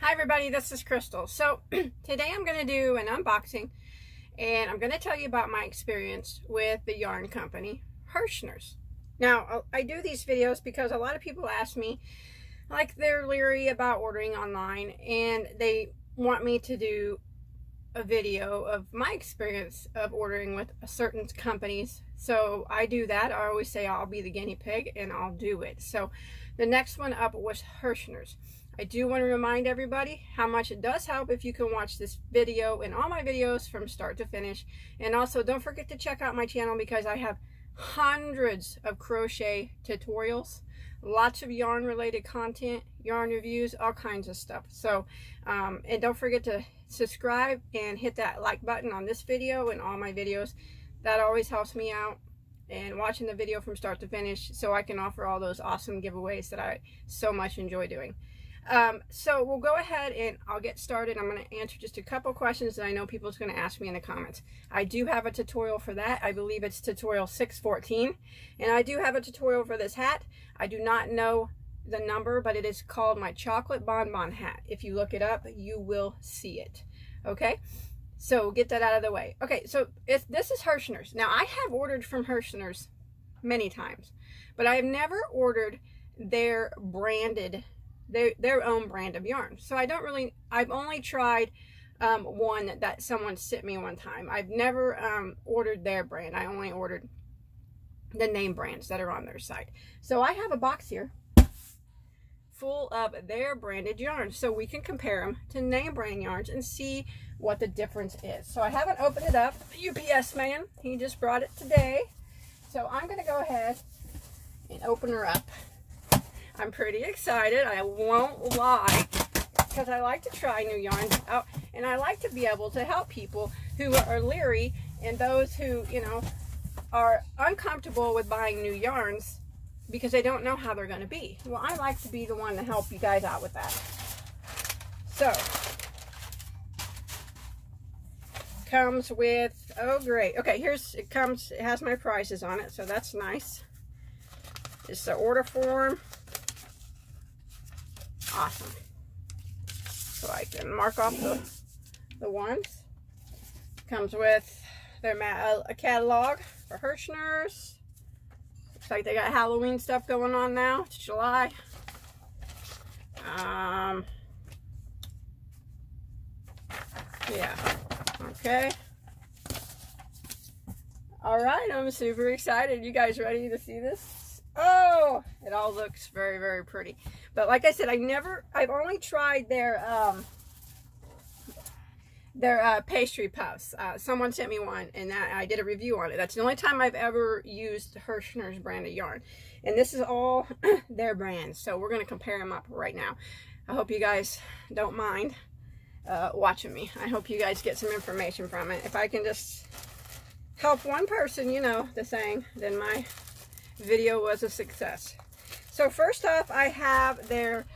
Hi everybody, this is Crystal. So today I'm going to do an unboxing and I'm going to tell you about my experience with the yarn company Herrschners. Now I do these videos because a lot of people ask me, like, they're leery about ordering online and they want me to do a video of my experience of ordering with certain companies. So I do that. I always say I'll be the guinea pig and I'll do it. So the next one up was Herrschners. I do want to remind everybody how much it does help if you can watch this video and all my videos from start to finish. And also don't forget to check out my channel because I have hundreds of crochet tutorials, lots of yarn related content, yarn reviews, all kinds of stuff. So and don't forget to subscribe and hit that like button on this video and all my videos. That always helps me out and watching the video from start to finish so I can offer all those awesome giveaways that I so much enjoy doing. So we'll go ahead and I'll get started. I'm going to answer just a couple questions that I know people's going to ask me in the comments. I do have a tutorial for that. I believe it's tutorial 614. And I do have a tutorial for this hat. I do not know the number, but it is called my chocolate bonbon hat. If you look it up, you will see it. Okay? So we'll get that out of the way. Okay, so this is Herrschners. Now I have ordered from Herrschners many times, but I have never ordered their branded their own brand of yarn. So I've only tried one that someone sent me one time. I've never ordered their brand. I only ordered the name brands that are on their site. So I have a box here full of their branded yarns so we can compare them to name brand yarns and see what the difference is. So I haven't opened it up. The UPS man, he just brought it today. So I'm going to go ahead and open her up. I'm pretty excited, I won't lie, because I like to try new yarns out, and I like to be able to help people who are leery and those who, you know, are uncomfortable with buying new yarns because they don't know how they're going to be. Well, I like to be the one to help you guys out with that. So, comes with, oh great, okay, it has my prices on it, so that's nice. It's the order form. Awesome. So I can mark off the ones. Comes with a catalog for Herrschners. Looks like they got Halloween stuff going on now. It's July. Yeah. Okay. All right. I'm super excited. You guys ready to see this? Oh, it all looks very, very pretty. But like I said, I've only tried their Pastry Puffs. Someone sent me one and I did a review on it. That's the only time I've ever used Herrschner's brand of yarn. And this is all their brands. So we're going to compare them up right now. I hope you guys don't mind watching me. I hope you guys get some information from it. If I can just help one person, you know the saying, then my video was a success. So first off, I have their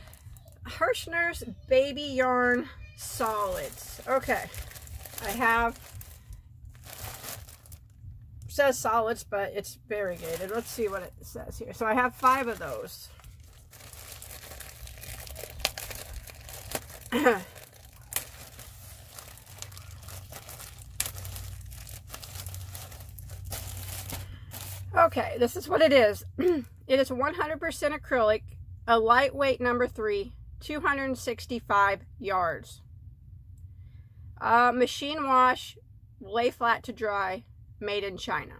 Herrschners baby yarn solids. Okay, I have, it says solids, but it's variegated. Let's see what it says here. So I have 5 of those. Okay, this is what it is. It is 100% acrylic, a lightweight number 3, 265 yards. Machine wash, lay flat to dry, made in China.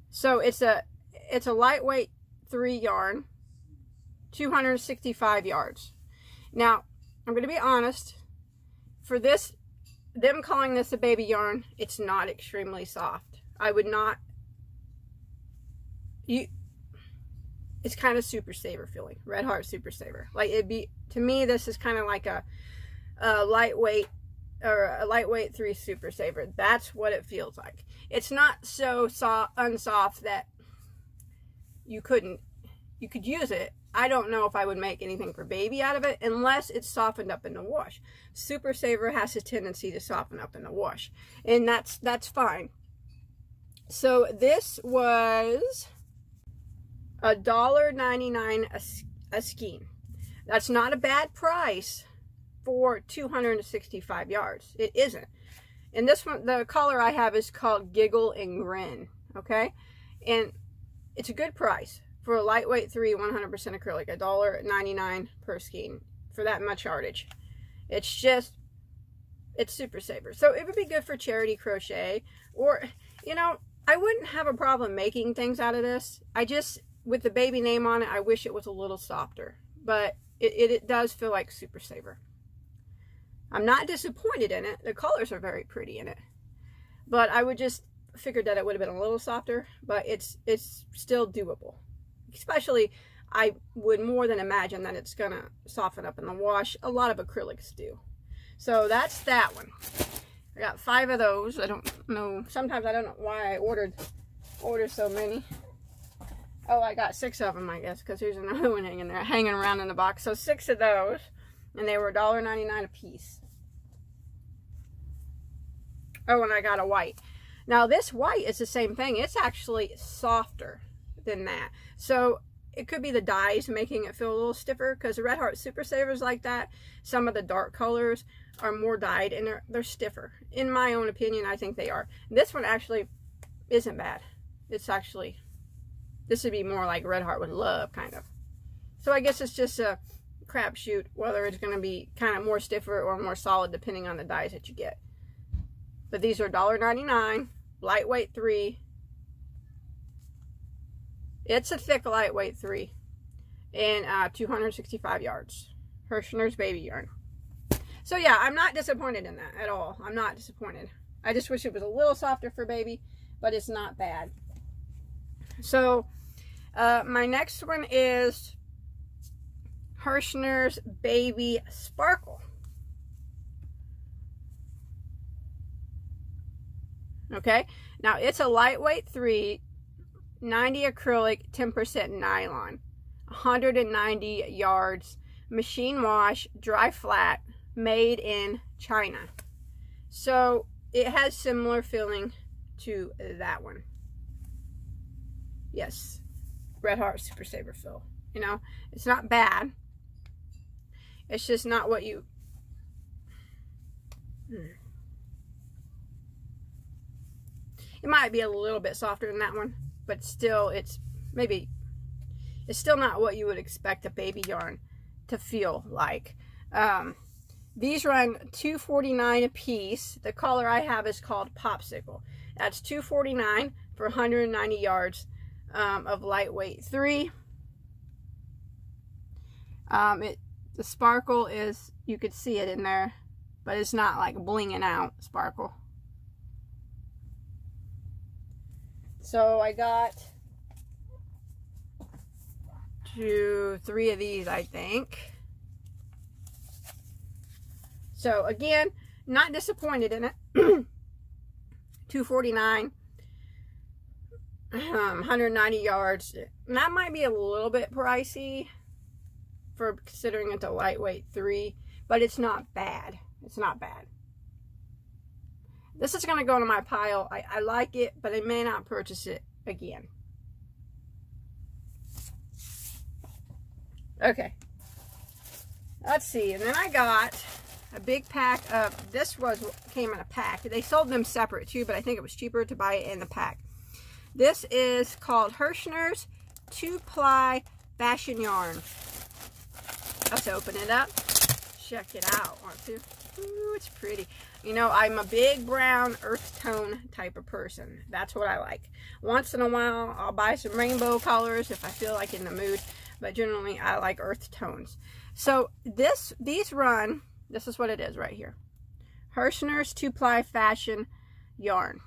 So it's a lightweight 3 yarn, 265 yards. Now, I'm going to be honest, for this, them calling this a baby yarn, it's not extremely soft. I would not, it's kind of Super Saver feeling, Red Heart Super Saver. Like, it'd be, to me, this is kind of like a lightweight, or a lightweight 3 Super Saver. That's what it feels like. It's not so unsoft that you could use it. I don't know if I would make anything for baby out of it unless it's softened up in the wash. Super Saver has a tendency to soften up in the wash, and that's fine. So this was $1.99 a skein. That's not a bad price for 265 yards. It isn't. And this one, the color I have is called Giggle and Grin, okay? And it's a good price for a lightweight 3 100% acrylic, $1.99 per skein for that much yardage. It's just, it's super saver. So it would be good for charity crochet, or, you know, I wouldn't have a problem making things out of this. I just, with the baby name on it, I wish it was a little softer, but it does feel like super saver. I'm not disappointed in it. The colors are very pretty in it, but I would just figured that it would have been a little softer, but it's still doable. Especially, I would more than imagine that it's gonna soften up in the wash. A lot of acrylics do. So that's that one. I got 5 of those. I don't know. Sometimes I don't know why I ordered so many. Oh, I got 6 of them, I guess, because there's another one hanging around in the box. So 6 of those, and they were $1.99 a piece. Oh, and I got a white. Now this white is the same thing. It's actually softer than that. So it could be the dyes making it feel a little stiffer, because the Red Heart Super Savers like that, some of the dark colors are more dyed and they're stiffer. In my own opinion, I think they are. This one actually isn't bad. It's actually, this would be more like Red Heart with Love, kind of. So I guess it's just a crapshoot whether it's going to be kind of more stiffer or more solid depending on the dyes that you get. But these are $1.99, lightweight 3. It's a thick lightweight 3, and 265 yards. Herrschners baby yarn. So yeah, I'm not disappointed in that at all. I'm not disappointed. I just wish it was a little softer for baby, but it's not bad. So my next one is Herrschners Baby Sparkle. Okay, now it's a lightweight 3, 90 acrylic, 10% nylon, 190 yards, machine wash, dry flat, made in China. So it has similar feeling to that one. Yes, Red Heart Super Saver feel. You know, it's not bad. It's just not what you... It might be a little bit softer than that one, but still, it's still not what you would expect a baby yarn to feel like. These run $2.49 a piece. The color I have is called Popsicle. That's $2.49 for 190 yards of lightweight 3. The sparkle is, you could see it in there, but it's not like blinging out sparkle. So I got 2, 3 of these, I think. So again, not disappointed in it. $2.49, 190 yards. And that might be a little bit pricey for considering it's a lightweight 3, but it's not bad. It's not bad. This is going to go to my pile. I like it, but I may not purchase it again. Okay. Let's see. And then I got a big pack of, came in a pack. They sold them separate too, but I think it was cheaper to buy it in the pack. This is called Herrschners 2-ply fashion yarn. Let's open it up. Check it out. Want to? Ooh, it's pretty. You know, I'm a big brown earth tone type of person. That's what I like. Once in a while, I'll buy some rainbow colors if I feel like in the mood. But generally, I like earth tones. So these run, this is what it is right here. Herrschners 2-ply fashion yarn.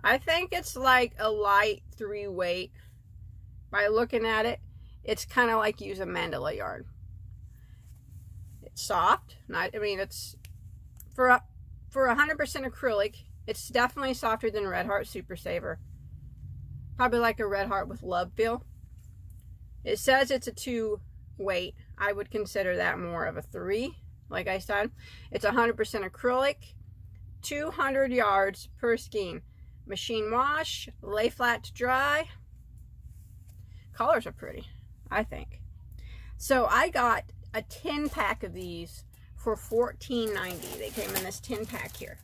I think it's like a light 3 weight. By looking at it, it's kind of like using mandala yarn. It's soft. It's for 100% acrylic. It's definitely softer than Red Heart Super Saver. Probably like a Red Heart with Love feel. It says it's a 2 weight. I would consider that more of a 3. Like I said, it's 100% acrylic, 200 yards per skein. Machine wash, lay flat to dry. Colors are pretty, I think. So I got a 10 pack of these for $14.90. They came in this 10 pack here.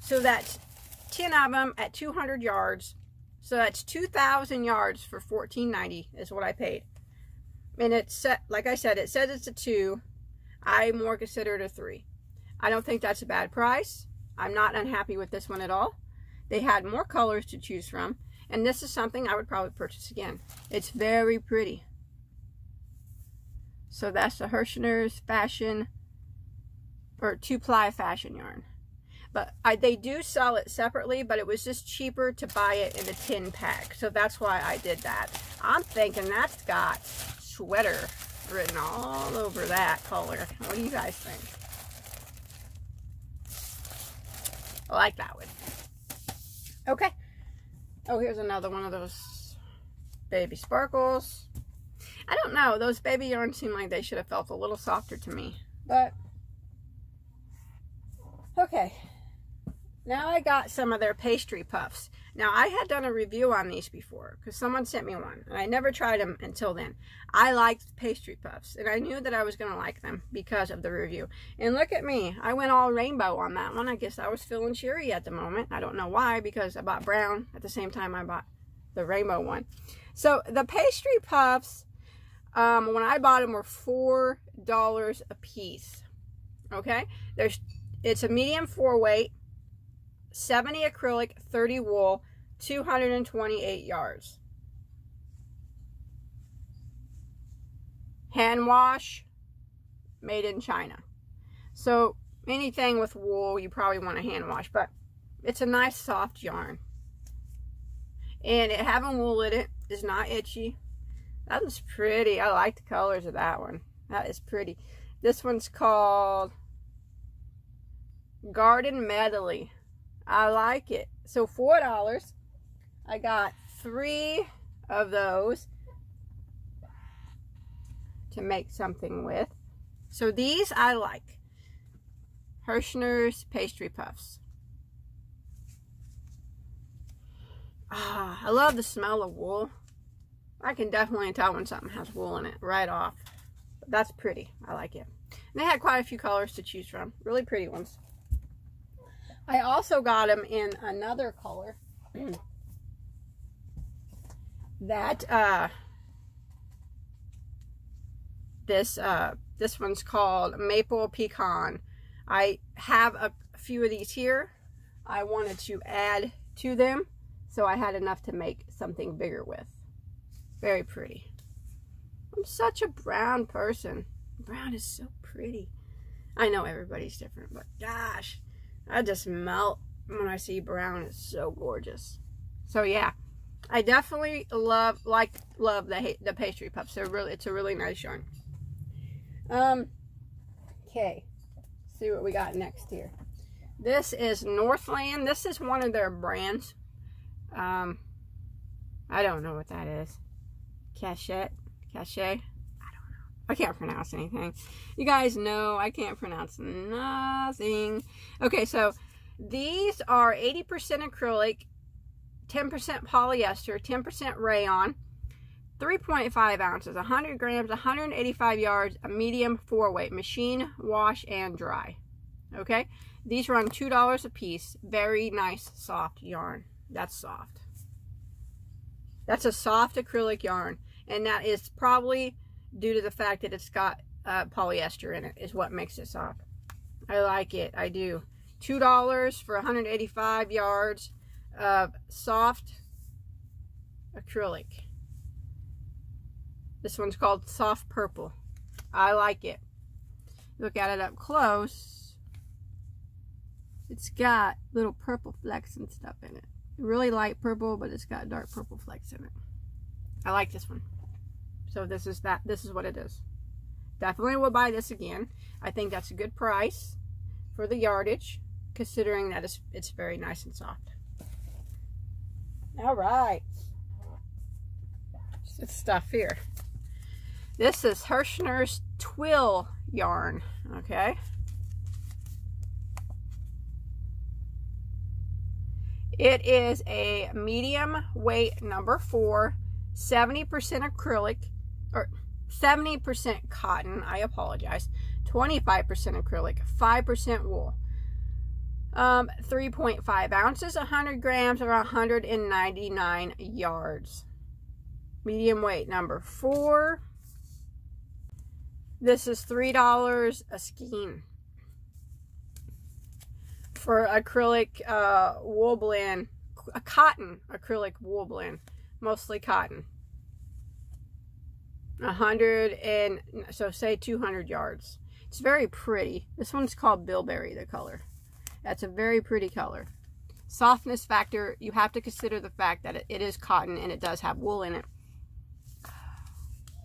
So that's 10 of them at 200 yards. So that's 2,000 yards for $14.90 is what I paid. And it's set, like I said, it says it's a 2. I more consider it a 3. I don't think that's a bad price. I'm not unhappy with this one at all. They had more colors to choose from. And this is something I would probably purchase again. It's very pretty. So that's the Herrschners fashion, or 2-ply fashion yarn. But they do sell it separately, but it was just cheaper to buy it in a 10 pack. So that's why I did that. I'm thinking that's got sweater written all over that color. What do you guys think? I like that one. Okay. Oh, here's another one of those baby sparkles. I don't know. Those baby yarns seem like they should have felt a little softer to me. But, okay. Now I got some of their pastry puffs. Now, I had done a review on these before because someone sent me one. And I never tried them until then. I liked pastry puffs. And I knew that I was going to like them because of the review. And look at me. I went all rainbow on that one. I guess I was feeling cheery at the moment. I don't know why, because I bought brown at the same time I bought the rainbow one. So, the pastry puffs, when I bought them, were $4 a piece. Okay? It's a medium 4-weight. 70 acrylic, 30 wool, 228 yards. Hand wash, made in China. So anything with wool, you probably want to hand wash, but it's a nice soft yarn. And it having wool in it is not itchy. That was pretty. I like the colors of that one. That is pretty. This one's called Garden Medley. I like it. So $4. I got 3 of those to make something with. So these I like. Herrschners Pastry Puffs. I love the smell of wool. I can definitely tell when something has wool in it right off. But that's pretty. I like it. And they had quite a few colors to choose from. Really pretty ones. I also got them in another color that this one's called Maple Pecan. I have a few of these here. I wanted to add to them, so I had enough to make something bigger with. Very pretty. I'm such a brown person. Brown is so pretty. I know everybody's different, but gosh, I just melt when I see brown. It's so gorgeous. So yeah, I definitely love the pastry puffs. It's a really nice yarn. Okay, see what we got next here. This is Northland. This is one of their brands. I don't know what that is. Cachet. I don't know. I can't pronounce anything. You guys know I can't pronounce nothing. Okay, so these are 80% acrylic, 10% polyester, 10% rayon, 3.5 ounces, 100 grams, 185 yards, a medium 4-weight, machine, wash, and dry. Okay, these run $2 a piece. Very nice, soft yarn. That's soft. That's a soft acrylic yarn, and that is probably due to the fact that it's got polyester in it, is what makes it soft. I like it. I do. $2 for 185 yards of soft acrylic. This one's called Soft Purple. I like it. Look at it up close. It's got little purple flecks and stuff in it. Really light purple, but it's got dark purple flecks in it. I like this one. So this is what it is. Definitely will buy this again. I think that's a good price for the yardage, considering that it's very nice and soft. All right. It's stuff here. This is Herrschner's Twill yarn. Okay. It is a medium weight number 4, 70% acrylic, or 70% cotton, I apologize, 25% acrylic, 5% wool. 3.5 ounces, 100 grams, or 199 yards. Medium weight, number 4. This is $3 a skein for acrylic wool blend, a cotton acrylic wool blend, mostly cotton. 100 and so say 200 yards. It's very pretty. This one's called Bilberry, the color. That's a very pretty color. Softness factor, you have to consider the fact that it is cotton and it does have wool in it.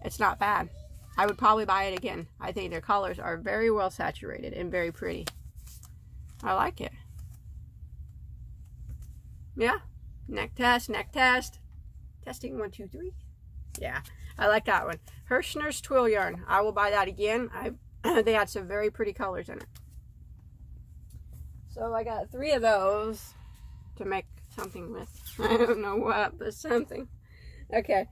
It's not bad. I would probably buy it again. I think their colors are very well saturated and very pretty. I like it. Yeah. Neck test, neck test. Testing 1, 2, 3. Yeah, I like that one. Herrschners Twill yarn. I will buy that again. They had some very pretty colors in it. So I got 3 of those to make something with. I don't know what, but something. Okay.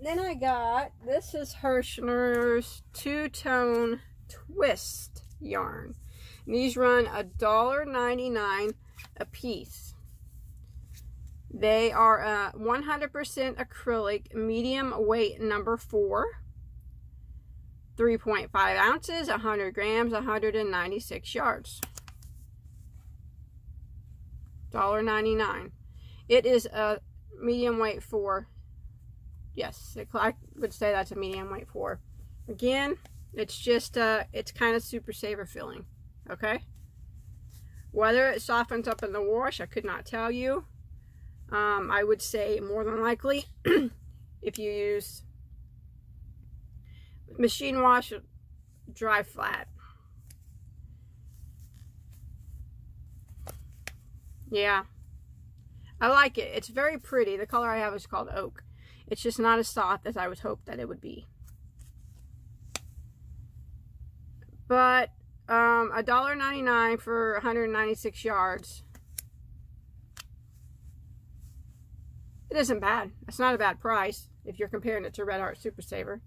Then I got, this is Herrschners two-tone twist yarn. And these run $1.99 a piece. They are 100% acrylic, medium weight, number 4. 3.5 ounces, 100 grams, 196 yards. $1.99. It is a medium weight 4. Yes, I would say that's a medium weight 4. Again, it's just, it's kind of super saver feeling. Okay? Whether it softens up in the wash, I could not tell you. I would say more than likely, if you use machine wash, dry flat. Yeah. I like it. It's very pretty. The color I have is called Oak. It's just not as soft as I would hope that it would be. But $1.99 for 196 yards. It isn't bad. It's not a bad price if you're comparing it to Red Heart Super Saver.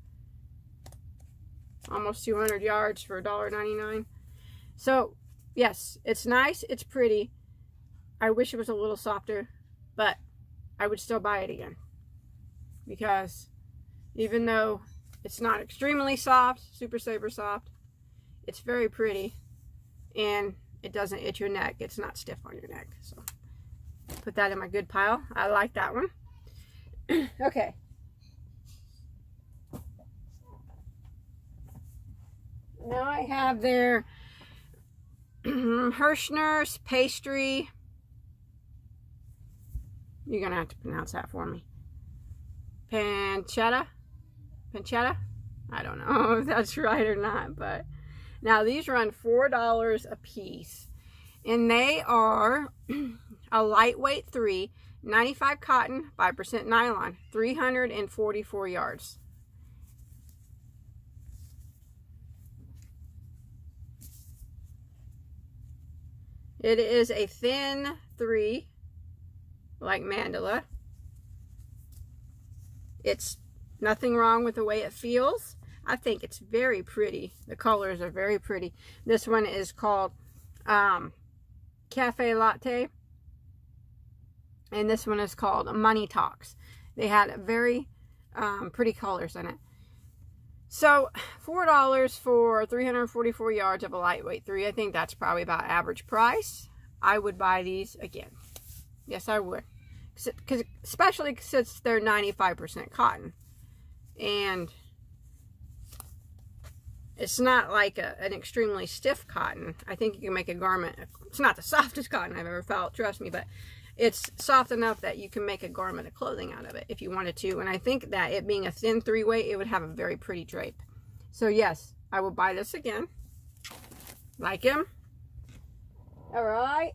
Almost 200 yards for $1.99. So, yes, it's nice. It's pretty. I wish it was a little softer, but I would still buy it again. Because even though it's not extremely soft, Super Saver soft, it's very pretty. And it doesn't itch your neck. It's not stiff on your neck. So, put that in my good pile. I like that one. Okay. Now I have their Herrschners pastry. You're going to have to pronounce that for me. Pancetta? I don't know if that's right or not, but now these run $4 a piece. And they are a lightweight 3, 95 cotton, 5% nylon, 344 yards. It is a thin 3, like mandala. It's nothing wrong with the way it feels. I think it's very pretty. The colors are very pretty. This one is called Cafe Latte. And this one is called Money Talks. They had very pretty colors in it. So, $4 for 344 yards of a lightweight 3. I think that's probably about average price. I would buy these again. Yes, I would. Because especially since they're 95% cotton. And it's not like an extremely stiff cotton. I think you can make a garment. It's not the softest cotton I've ever felt, trust me, but it's soft enough that you can make a garment of clothing out of it if you wanted to. And I think that it being a thin 3-weight, it would have a very pretty drape. So yes, I will buy this again. Like him. Alright.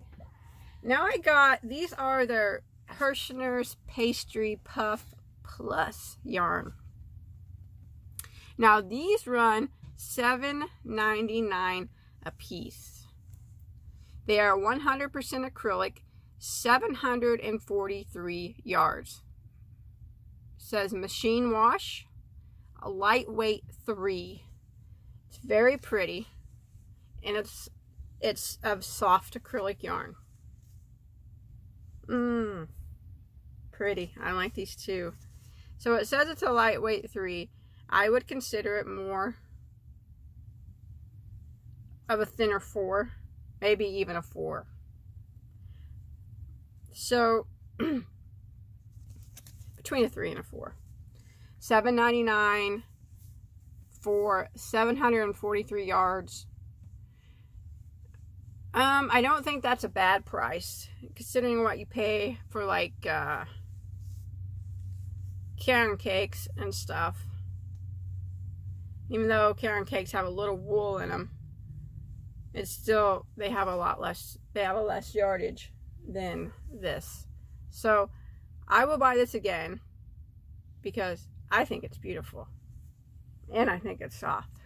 Now I got, these are their Herrschners Pastry Puff Plus yarn. Now these run $7.99 a piece. They are 100% acrylic, 743 yards. says machine wash, a lightweight 3. It's very pretty, and it's of soft acrylic yarn. Pretty. I like these too. So it says it's a lightweight 3. I would consider it more of a thinner 4, maybe even a 4. So between a 3 and a 4. $7.99 for 743 yards. I don't think that's a bad price, considering what you pay for, like, Cairn cakes and stuff. Even though Cairn cakes have a little wool in them, it's still, they have a less yardage than this. So I will buy this again because I think it's beautiful and I think it's soft.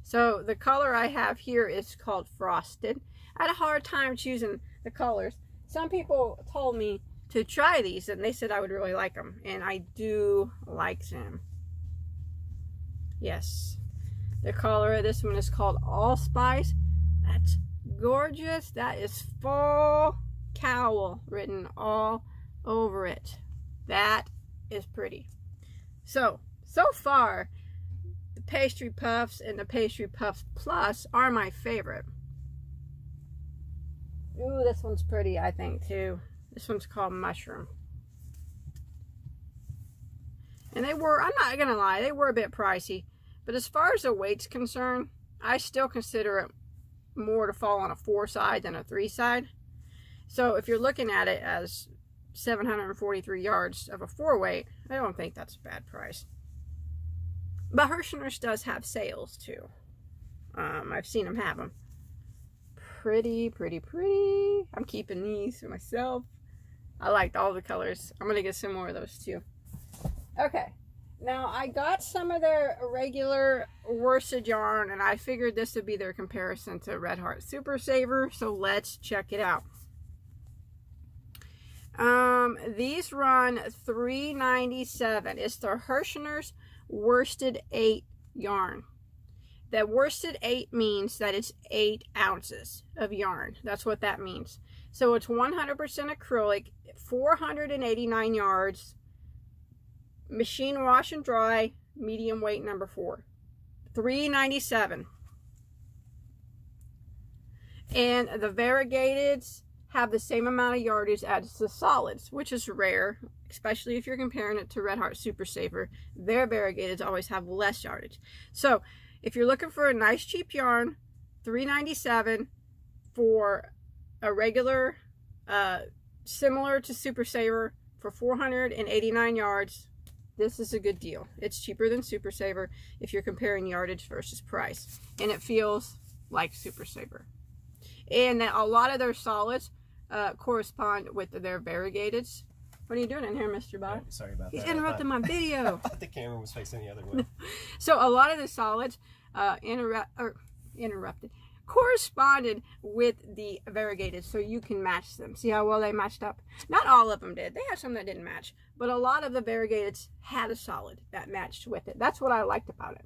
So the color I have here is called Frosted. I had a hard time choosing the colors. Some people told me to try these and they said I would really like them, and I do like them. Yes, the color of this one is called Allspice. That's gorgeous. That is full cowl written all over it. That is pretty. So far, the Pastry Puffs and the Pastry Puffs Plus are my favorite. Ooh, this one's pretty, I think, too. This one's called Mushroom. And they were, I'm not gonna lie, they were a bit pricey. But as far as the weight's concerned, I still consider it more to fall on a 4 side than a 3 side. So if you're looking at it as 743 yards of a 4 weight, I don't think that's a bad price. But Herrschners does have sales too. I've seen them have them. Pretty, pretty, pretty. I'm keeping these for myself. I liked all the colors. I'm gonna get some more of those too. Okay, now I got some of their regular worsted yarn, and I figured this would be their comparison to Red Heart Super Saver. So let's check it out. These run $3.97. It's the Herrschners Worsted 8 yarn. That worsted 8 means that it's 8 ounces of yarn. That's what that means. So it's 100% acrylic, 489 yards, machine wash and dry, medium weight number 4. $3.97. And the variegateds have the same amount of yardage as the solids, which is rare, especially if you're comparing it to Red Heart Super Saver. Their variegateds always have less yardage. So if you're looking for a nice cheap yarn, $3.97 for a regular, similar to Super Saver, for 489 yards, this is a good deal. It's cheaper than Super Saver if you're comparing yardage versus price. And it feels like Super Saver. And a lot of their solids correspond with their variegateds. What are you doing in here, Mr. Bob? Sorry about that. He's interrupting my video. I thought the camera was facing the other way. So a lot of the solids interrupted corresponded with the variegated, so you can match them. See how well they matched up? Not all of them did. They had some that didn't match, but a lot of the variegateds had a solid that matched with it. That's what I liked about it.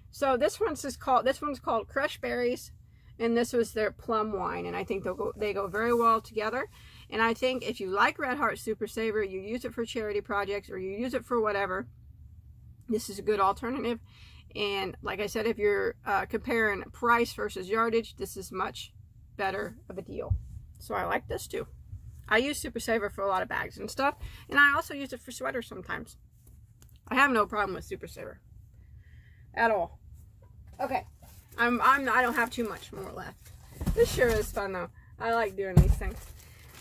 So this one's called Crushed Berries, and this was their Plum Wine, and I think they go very well together. And I think if you like Red Heart Super Saver, you use it for charity projects, or you use it for whatever, this is a good alternative. And like I said, if you're comparing price versus yardage, this is much better of a deal. So I like this too. I use Super Saver for a lot of bags and stuff, and I also use it for sweaters sometimes. I have no problem with Super Saver at all. Okay, I don't have too much more left. This sure is fun though. I like doing these things.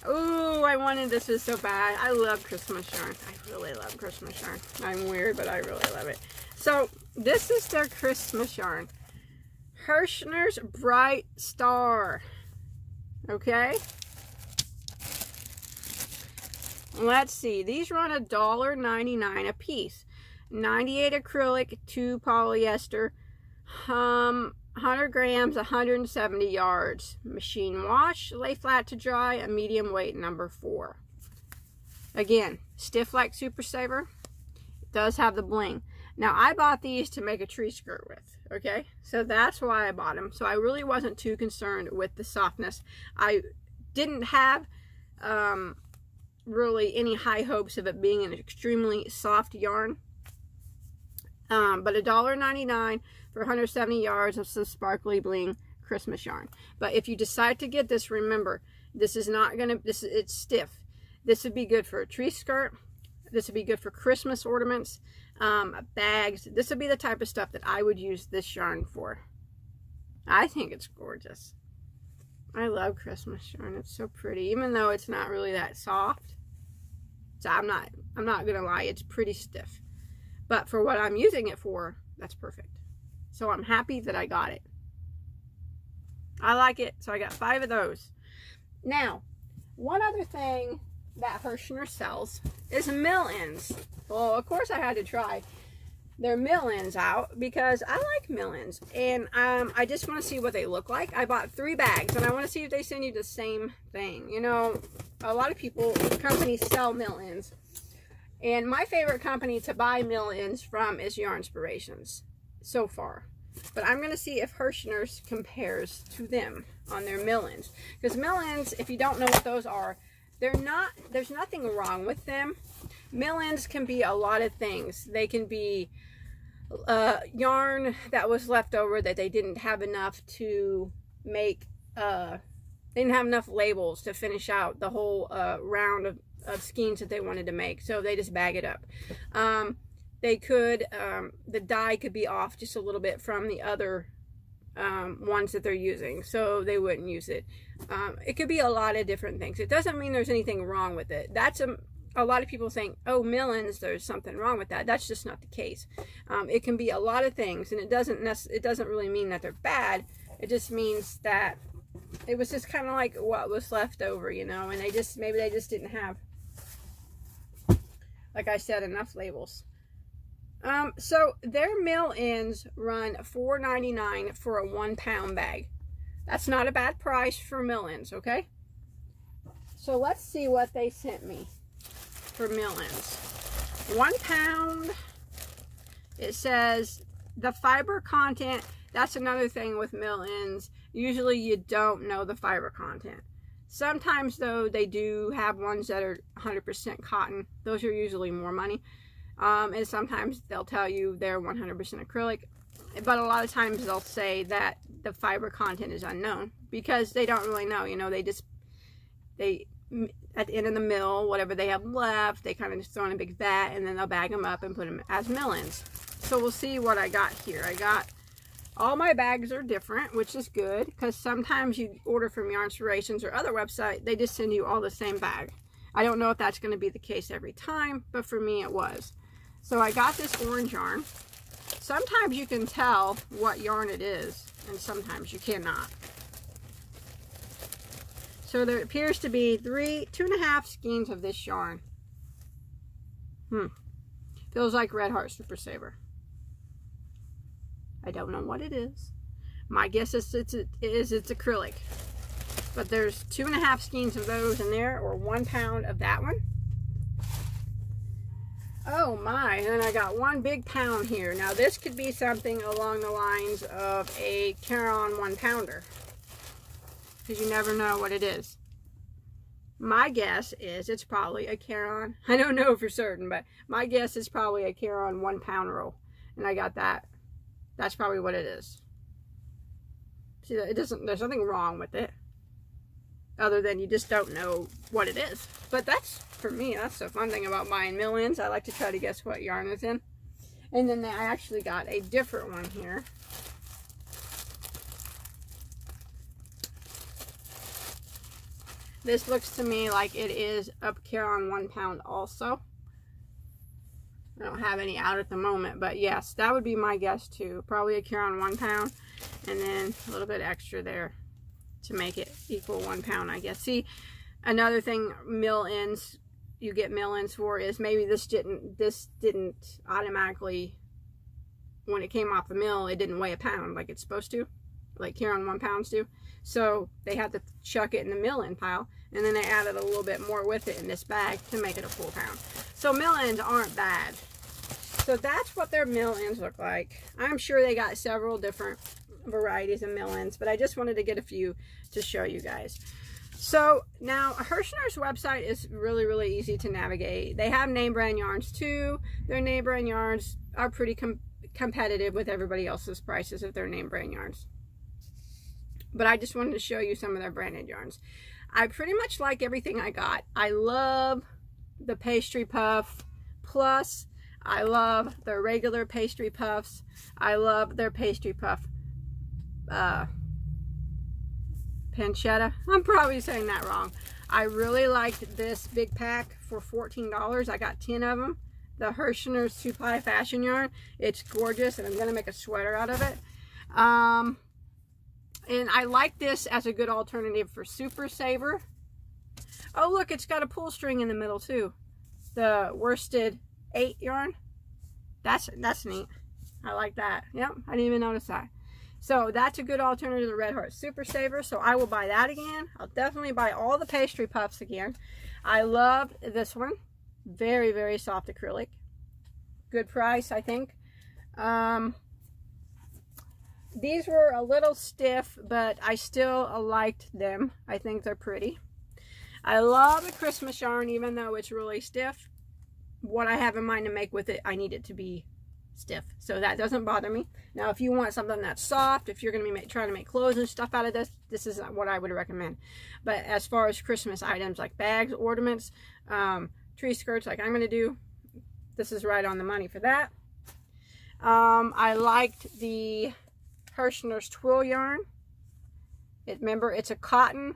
Ooh, I wanted this so bad. I love Christmas yarn. I really love Christmas yarn. I'm weird, but I really love it. So this is their Christmas yarn. Herrschner's Bright Star. Okay. Let's see. These run $1.99 a piece. 98 acrylic, 2 polyester. 100 grams, 170 yards. Machine wash, lay flat to dry, a medium weight number 4. Again, stiff like Super Saver. does have the bling. Now, I bought these to make a tree skirt with, okay? So that's why I bought them. So I really wasn't too concerned with the softness. I didn't have really any high hopes of it being an extremely soft yarn. But $1.99 for 170 yards of some sparkly bling Christmas yarn. But if you decide to get this, remember, this is not gonna, it's stiff. This would be good for a tree skirt. This would be good for Christmas ornaments, bags. This would be the type of stuff that I would use this yarn for. I think it's gorgeous. I love Christmas yarn. It's so pretty, even though it's not really that soft. So I'm not gonna lie, it's pretty stiff. But for what I'm using it for, that's perfect. So I'm happy that I got it. I like it, so I got 5 of those. Now, one other thing that Herrschner sells is mill ends. Well, of course I had to try their mill ends out because I like mill ends. And I just want to see what they look like. I bought 3 bags and I want to see if they send you the same thing. You know, a lot of companies sell mill ends. And my favorite company to buy mill ends from is Yarnspirations so far. But I'm going to see if Herrschners compares to them on their mill ends. Because mill ends, if you don't know what those are, there's nothing wrong with them. Mill ends can be a lot of things. They can be yarn that was left over that they didn't have enough to make, they didn't have enough labels to finish out the whole round of skeins that they wanted to make. So they just bag it up. They could, the dye could be off just a little bit from the other ones that they're using, so they wouldn't use it. It could be a lot of different things. It doesn't mean there's anything wrong with it. That's a lot of people think, oh, mill ends, there's something wrong with that. That's just not the case. It can be a lot of things, and it doesn't really mean that they're bad. It just means that it was just kind of like what was left over, you know, and maybe they just didn't have, like I said, enough labels. So their mill ends run $4.99 for a 1-pound bag. That's not a bad price for mill ends, okay? So let's see what they sent me for mill ends. 1 pound. It says the fiber content. That's another thing with mill ends. Usually you don't know the fiber content. Sometimes though they do have ones that are 100% cotton. Those are usually more money. And sometimes they'll tell you they're 100% acrylic, but a lot of times they'll say that the fiber content is unknown because they don't really know. You know, they at the end of the mill, whatever they have left, they kind of just throw in a big vat and then they'll bag them up and put them as mill ends. So we'll see what I got here. All my bags are different, which is good because sometimes you order from Yarnspirations or other website, they just send you all the same bag. I don't know if that's going to be the case every time, but for me it was. So I got this orange yarn. Sometimes you can tell what yarn it is, and sometimes you cannot. So there appears to be 2.5 skeins of this yarn. Feels like Red Heart Super Saver. I don't know what it is. My guess is it's acrylic. But there's 2.5 skeins of those in there, or 1 pound of that one. Oh my, and then I got 1 big pound here. Now this could be something along the lines of a Caron 1-pounder. Because you never know what it is. My guess is it's probably a Caron. I don't know for certain, but my guess is probably a Caron 1-pound roll. And I got that. That's probably what it is. See, there's nothing wrong with it. Other than you just don't know what it is. But that's, for me, that's the fun thing about buying mill ends. I like to try to guess what yarn is in. And then I actually got a different one here. This looks to me like it is a Caron 1 pound also. I don't have any out at the moment, but yes, that would be my guess too. Probably a Caron 1 pound and then a little bit extra there to make it equal 1 pound, I guess. See, another thing mill ends, you get mill ends for is maybe this didn't automatically, when it came off the mill, it didn't weigh a pound like it's supposed to, like Caron 1 pounds do. So they had to chuck it in the mill end pile, and then they added a little bit more with it in this bag to make it a full pound. So mill ends aren't bad. So that's what their mill ends look like. I'm sure they got several different varieties of mill ends, but I just wanted to get a few to show you guys. So now Herrschner's website is really, really easy to navigate. They have name brand yarns too. Their name brand yarns are pretty competitive with everybody else's prices of their name brand yarns. But I just wanted to show you some of their branded yarns. I pretty much like everything I got. I love the Pastry Puff Plus. I love their regular Pastry Puffs. I love their Pastry Puff pancetta. I'm probably saying that wrong. I really liked this big pack for $14. I got 10 of them. The Herrschners 2-ply fashion yarn. It's gorgeous, and I'm going to make a sweater out of it. And I like this as a good alternative for Super Saver. Oh, look, it's got a pull string in the middle too. The worsted 8 yarn. That's neat. I like that. Yep, I didn't even notice that. So that's a good alternative to the Red Heart Super Saver. So I will buy that again. I'll definitely buy all the Pastry Puffs again. I loved this one. Very, very soft acrylic. Good price, I think. These were a little stiff, but I still liked them. I think they're pretty. I love the Christmas yarn, even though it's really stiff. What I have in mind to make with it, I need it to be stiff, so that doesn't bother me. Now, if you want something that's soft, if you're going to be trying to make clothes and stuff out of this, this is what I would recommend. But as far as Christmas items like bags, ornaments, tree skirts, like I'm going to do, this is right on the money for that. I liked the Herrschner's Twill yarn. Remember, it's a cotton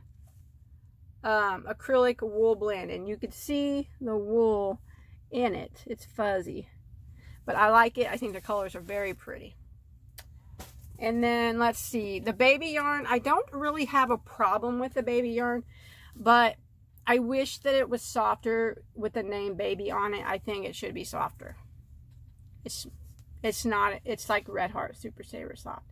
acrylic wool blend, and you could see the wool in it. It's fuzzy, but I like it. I think the colors are very pretty. And then let's see, the baby yarn. I don't really have a problem with the baby yarn, but I wish that it was softer with the name baby on it. I think it should be softer. It's not, it's like Red Heart Super Saver soft.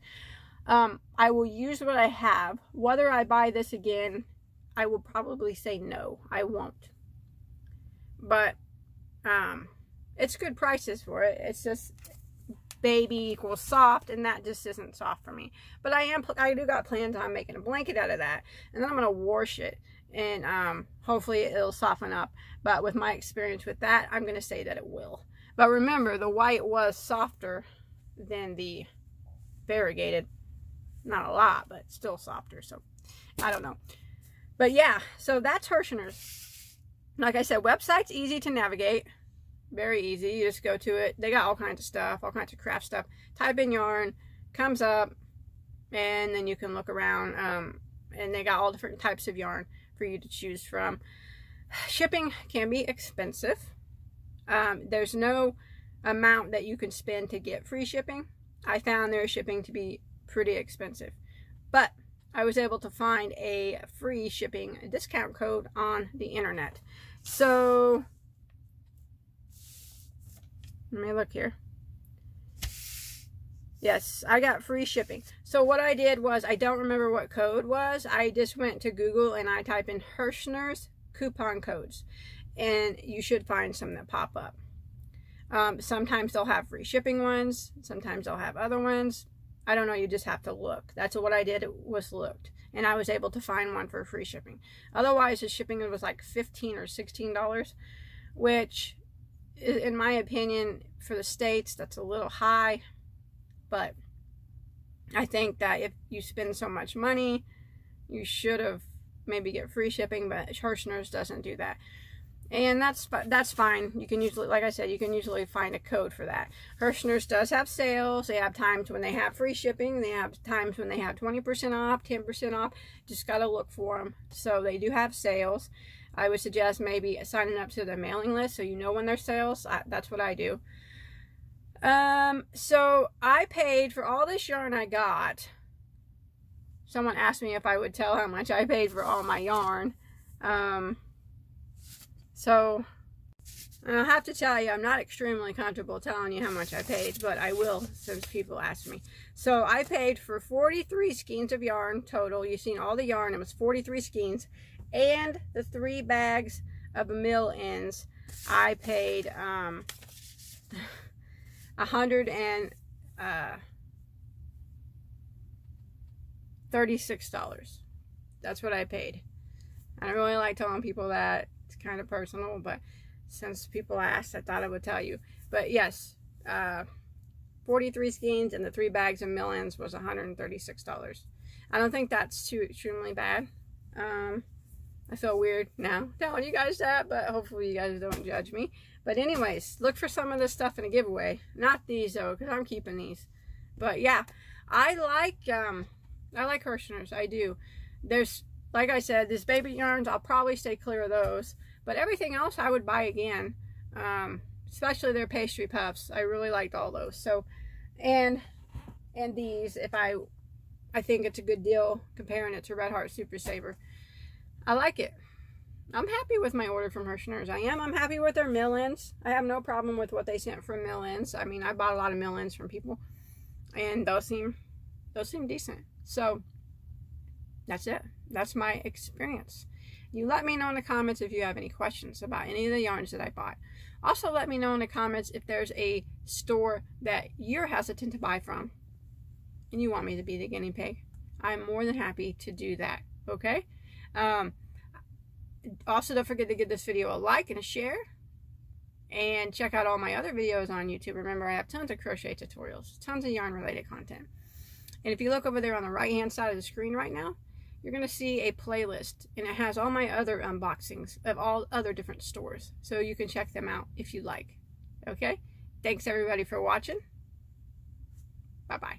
I will use what I have. Whether I buy this again, I will probably say no, I won't. But it's good prices for it. It's just baby equals soft, and that just isn't soft for me. But I do got plans on making a blanket out of that, and then I'm going to wash it, and hopefully it'll soften up. But with my experience with that, I'm going to say that it will. But remember, the white was softer than the variegated. Not a lot, but still softer, so I don't know. But yeah, so that's Herrschner's. Like I said, website's easy to navigate. Very easy. You just go to it. They got all kinds of stuff, all kinds of craft stuff. Type in yarn, comes up, and then you can look around. And they got all different types of yarn for you to choose from. Shipping can be expensive. There's no amount that you can spend to get free shipping. I found their shipping to be pretty expensive, but I was able to find a free shipping discount code on the internet. So let me look here. Yes, I got free shipping. So what I did was, I don't remember what code was. I just went to Google and I typed in Herrschner's coupon codes, and you should find some that pop up. Sometimes they'll have free shipping ones. Sometimes they'll have other ones. I don't know, you just have to look. That's what I did, was looked. And I was able to find one for free shipping. Otherwise, the shipping was like $15 or $16, which, in my opinion, for the States, that's a little high. But I think that if you spend so much money, you should have maybe get free shipping, but Herrschner's doesn't do that. And that's fine. You can usually, like I said, you can usually find a code for that. Herrschner's does have sales. They have times when they have free shipping. They have times when they have 20% off, 10% off. Just got to look for them. So they do have sales. I would suggest maybe signing up to the mailing list so you know when there's sales. That's what I do. So I paid for all this yarn I got. Someone asked me if I would tell how much I paid for all my yarn. So I'll have to tell you, I'm not extremely comfortable telling you how much I paid, but I will since people ask me. So I paid for 43 skeins of yarn total. You've seen all the yarn. It was 43 skeins. And the 3 bags of mill ends. I paid $136. That's what I paid. I don't really like telling people that. It's kind of personal, but since people asked, I thought I would tell you. But yes, 43 skeins and the 3 bags of mill-ends was $136. I don't think that's too extremely bad. I feel weird now telling you guys that, but hopefully you guys don't judge me. But anyways, look for some of this stuff in a giveaway. Not these though, because I'm keeping these. But yeah, I like Herrschners. I do. There's, like I said, these baby yarns, I'll probably stay clear of those. But everything else I would buy again. Especially their Pastry Puffs. I really liked all those. So, and these, if I think it's a good deal comparing it to Red Heart Super Saver. I like it. I'm happy with my order from Herrschners. I'm happy with their mill-ends. I have no problem with what they sent from mill-ends. I mean, I bought a lot of mill-ends from people, and those seem decent. So that's it. That's my experience. You let me know in the comments if you have any questions about any of the yarns that I bought. Also, let me know in the comments if there's a store that you're hesitant to buy from and you want me to be the guinea pig. I'm more than happy to do that. Okay? Also, don't forget to give this video a like and a share, and check out all my other videos on YouTube. Remember, I have tons of crochet tutorials, tons of yarn related content. And if you look over there on the right hand side of the screen right now, you're going to see a playlist, and it has all my other unboxings of all other different stores, so you can check them out if you like. Okay? Thanks everybody for watching. Bye bye.